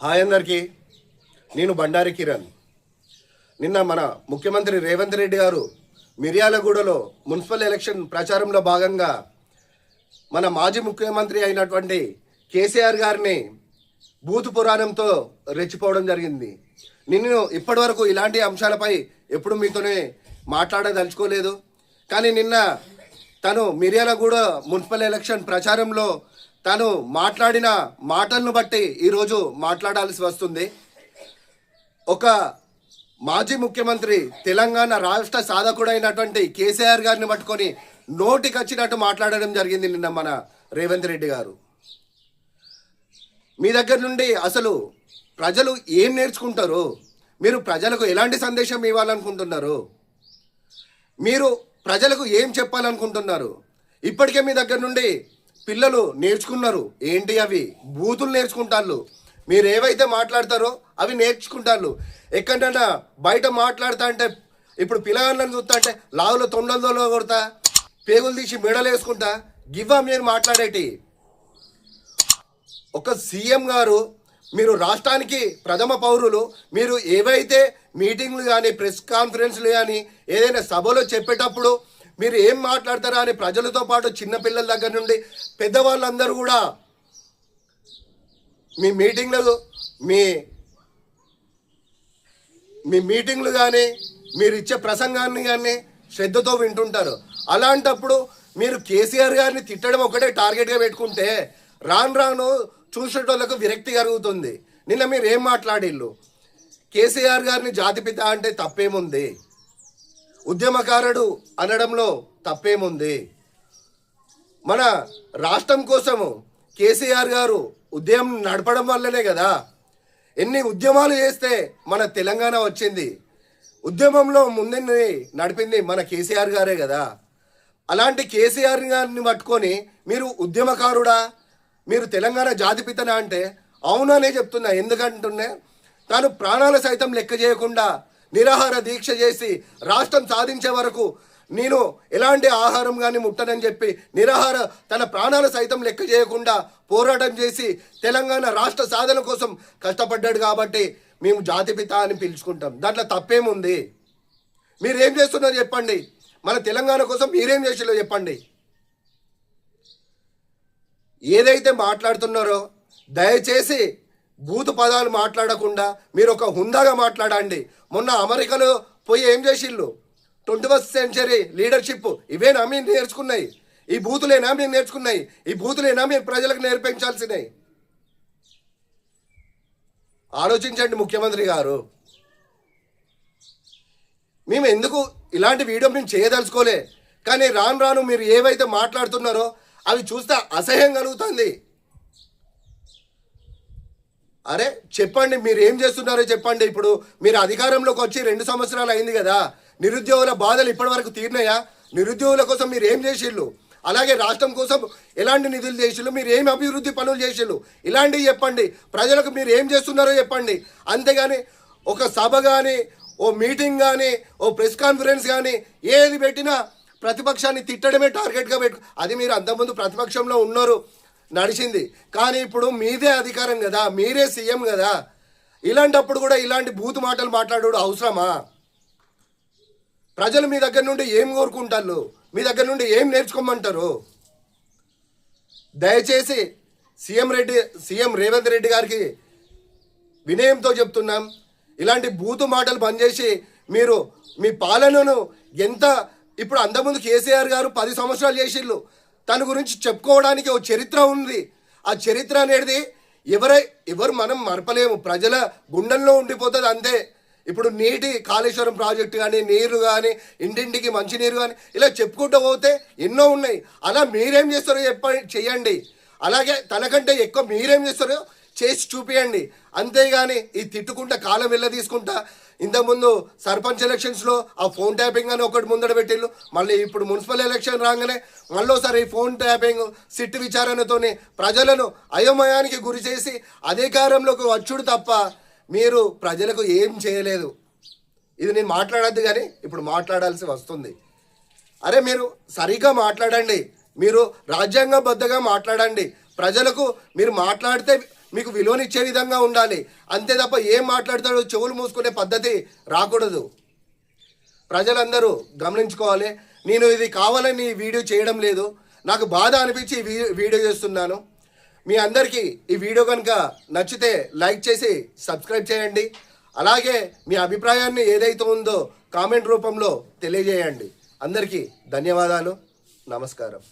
Hi అందరికీ. నేను బండారి కిరణ్. నిన్న మన ముఖ్యమంత్రి రేవంత్ రెడ్డి గారు మిర్యాలగూడలో మున్సిపల్ ఎలక్షన్ ప్రచారంలో భాగంగా మన మాజీ ముఖ్యమంత్రి అయినటువంటి కేసీఆర్ గారిని బూతు పురాణంతో రెచ్చిపోవడం జరిగింది. నిన్ను ఇప్పటి వరకు ఇలాంటి అంశాలపై ఎప్పుడు మీతోనే మాట్లాడదలుచుకోలేదు. కానీ నిన్న తను మిర్యాలగూడ మున్సిపల్ ఎలక్షన్ ప్రచారంలో తను మాట్లాడిన మాటలను బట్టి ఈరోజు మాట్లాడాల్సి వస్తుంది. ఒక మాజీ ముఖ్యమంత్రి తెలంగాణ రాష్ట్ర సాధకుడైనటువంటి కేసీఆర్ గారిని పట్టుకొని నోటికి వచ్చినట్టు మాట్లాడడం జరిగింది నిన్న మన రేవంత్ రెడ్డి గారు. మీ దగ్గర నుండి అసలు ప్రజలు ఏం నేర్చుకుంటారు? మీరు ప్రజలకు ఎలాంటి సందేశం ఇవ్వాలనుకుంటున్నారు? మీరు ప్రజలకు ఏం చెప్పాలనుకుంటున్నారు? ఇప్పటికే మీ దగ్గర నుండి పిల్లలు నేర్చుకున్నారు. ఏంటి అవి? బూతులు నేర్చుకుంటారు. మీరు ఏవైతే మాట్లాడతారో అవి నేర్చుకుంటారు. ఎక్కడైనా బయట మాట్లాడుతా అంటే ఇప్పుడు పిల్లగాళ్ళని చూస్తా అంటే లావులో తొండలతో కొడతా, పేగులు తీసి మెడలు వేసుకుంటా, గివ్వా మీరు మాట్లాడేటి. ఒక సీఎం గారు, మీరు రాష్ట్రానికి ప్రథమ పౌరులు, మీరు ఏవైతే మీటింగ్లు కానీ ప్రెస్ కాన్ఫరెన్స్లు కానీ ఏదైనా సభలో చెప్పేటప్పుడు మీరు ఏం మాట్లాడతారా అని ప్రజలతో పాటు చిన్నపిల్లల దగ్గర నుండి పెద్దవాళ్ళందరూ కూడా మీ మీటింగ్లు కానీ మీరు ఇచ్చే ప్రసంగాన్ని కానీ శ్రద్ధతో వింటుంటారు. అలాంటప్పుడు మీరు కేసీఆర్ గారిని తిట్టడం ఒకటే టార్గెట్గా పెట్టుకుంటే రాను రాను చూసేటోళ్ళకు విరక్తి కలుగుతుంది. నిన్న మీరు ఏం మాట్లాడిల్లు? కేసీఆర్ గారిని జాతిపిత అంటే తప్పేముంది? ఉద్యమకారుడు అనడంలో తప్పేముంది? మన రాష్ట్రం కోసము కేసీఆర్ గారు ఉద్యమం నడపడం వల్లనే కదా ఎన్ని ఉద్యమాలు చేస్తే మన తెలంగాణ వచ్చింది. ఉద్యమంలో ముందుని నడిపింది మన కేసీఆర్ గారే కదా. అలాంటి కేసీఆర్ గారిని పట్టుకొని మీరు ఉద్యమకారుడా, మీరు తెలంగాణ జాతిపితనా అంటే అవుననే చెప్తున్నా. ఎందుకంటున్నా, తాను ప్రాణాలు సైతం లెక్క చేయకుండా నిరాహార దీక్ష చేసి రాష్ట్రం సాధించే వరకు నేను ఎలాంటి ఆహారం కానీ ముట్టనని చెప్పి తన ప్రాణాలు సైతం లెక్క చేయకుండా పోరాటం చేసి తెలంగాణ రాష్ట్ర సాధన కోసం కష్టపడ్డాడు. కాబట్టి మేము జాతిపిత అని పిలుచుకుంటాం. దాంట్లో తప్పేముంది? మీరేం చేస్తున్నారో చెప్పండి. మన తెలంగాణ కోసం మీరేం చేసిలో చెప్పండి. ఏదైతే మాట్లాడుతున్నారో దయచేసి బూతు పదాలు మాట్లాడకుండా మీరు ఒక హుందాగా మాట్లాడండి. మొన్న అమెరికాలో పోయి ఏం చేసిళ్ళు? 21st సెంచరీ లీడర్షిప్ ఇవేనా మీరు నేర్చుకున్నాయి? ఈ బూతులేనా మీరు నేర్చుకున్నాయి? ఈ బూతులేనా మీరు ప్రజలకు నేర్పించాల్సినవి? ఆలోచించండి ముఖ్యమంత్రి గారు. మేము ఎందుకు ఇలాంటి వీడియో మేము చేయదలుచుకోలే, కానీ రాను రాను మీరు ఏవైతే మాట్లాడుతున్నారో అవి చూస్తే అసహ్యం కలుగుతుంది. అరే చెప్పండి, మీరు ఏం చేస్తున్నారో చెప్పండి. ఇప్పుడు మీరు అధికారంలోకి వచ్చి 2 సంవత్సరాలు అయింది కదా. నిరుద్యోగుల బాధలు ఇప్పటి వరకు తీరినాయా? నిరుద్యోగుల కోసం మీరు ఏం చేసిళ్ళు? అలాగే రాష్ట్రం కోసం ఎలాంటి నిధులు చేసిళ్ళు? మీరు ఏం అభివృద్ధి పనులు చేసిళ్ళు? ఇలాంటివి చెప్పండి. ప్రజలకు మీరు ఏం చేస్తున్నారో చెప్పండి. అంతేగాని ఒక సభ కానీ, ఓ మీటింగ్ కానీ, ఓ ప్రెస్ కాన్ఫరెన్స్ కానీ ఏది పెట్టినా ప్రతిపక్షాన్ని తిట్టడమే టార్గెట్గా అది మీరు అంతకుముందు ప్రతిపక్షంలో ఉన్నారు, నడిచింది. కానీ ఇప్పుడు మీదే అధికారం కదా, మీరే సీఎం కదా. ఇలాంటప్పుడు కూడా ఇలాంటి బూతు మాటలు మాట్లాడు అవసరమా? ప్రజలు మీ దగ్గర నుండి ఏం కోరుకుంటారు? మీ దగ్గర నుండి ఏం నేర్చుకోమంటారు? దయచేసి సీఎం రేవంత్ రెడ్డి గారికి వినయంతో చెప్తున్నాం, ఇలాంటి బూతు మాటలు బంద్ చేసి మీరు మీ పాలనను ఇప్పుడు అంతకుముందు కేసీఆర్ గారు 10 సంవత్సరాలు చేసిళ్ళు. తన గురించి చెప్పుకోవడానికి ఒక చరిత్ర ఉంది. ఆ చరిత్ర అనేది ఎవరు మనం మరపలేము. ప్రజల గుండెల్లో ఉండిపోతుంది అంతే. ఇప్పుడు నీటి కాళేశ్వరం ప్రాజెక్టు కానీ, నీరు కానీ, ఇంటింటికి మంచినీరు కానీ ఇలా చెప్పుకుంటూ పోతే ఎన్నో ఉన్నాయి. అలా మీరేం చేస్తారో చెయ్యండి. అలాగే తనకంటే ఎక్కువ మీరేం చేస్తారో చేసి చూపియండి. అంతేగాని ఈ తిట్టుకుంటా కాలం వెళ్ళ తీసుకుంటా ఇంతకుముందు సర్పంచ్ ఎలక్షన్స్లో ఆ ఫోన్ ట్యాపింగ్ అని ఒకటి ముందర పెట్టిళ్ళు. మళ్ళీ ఇప్పుడు మున్సిపల్ ఎలక్షన్ రాగానే మళ్ళీసారి ఈ ఫోన్ ట్యాపింగ్ సిట్ విచారణతోనే ప్రజలను అయోమయానికి గురి చేసి అధికారంలోకి వచ్చుడు తప్ప మీరు ప్రజలకు ఏం చేయలేదు. ఇది నేను మాట్లాడద్దు కానీ ఇప్పుడు మాట్లాడాల్సి వస్తుంది. అరే మీరు సరిగా మాట్లాడండి. మీరు రాజ్యాంగబద్ధంగా మాట్లాడండి. ప్రజలకు మీరు మాట్లాడితే మీకు విలువనిచ్చే విధంగా ఉండాలి. అంతే తప్ప ఏం మాట్లాడతాడో చెవులు మూసుకునే పద్ధతి రాకూడదు. ప్రజలందరూ గమనించుకోవాలి. నేను ఇది కావాలని ఈ వీడియో చేయడం లేదు, నాకు బాధ అనిపించి వీడియో చేస్తున్నాను. మీ అందరికీ ఈ వీడియో కనుక నచ్చితే లైక్ చేసి సబ్స్క్రైబ్ చేయండి. అలాగే మీ అభిప్రాయాన్ని ఏదైతే ఉందో కామెంట్ రూపంలో తెలియజేయండి. అందరికీ ధన్యవాదాలు. నమస్కారం.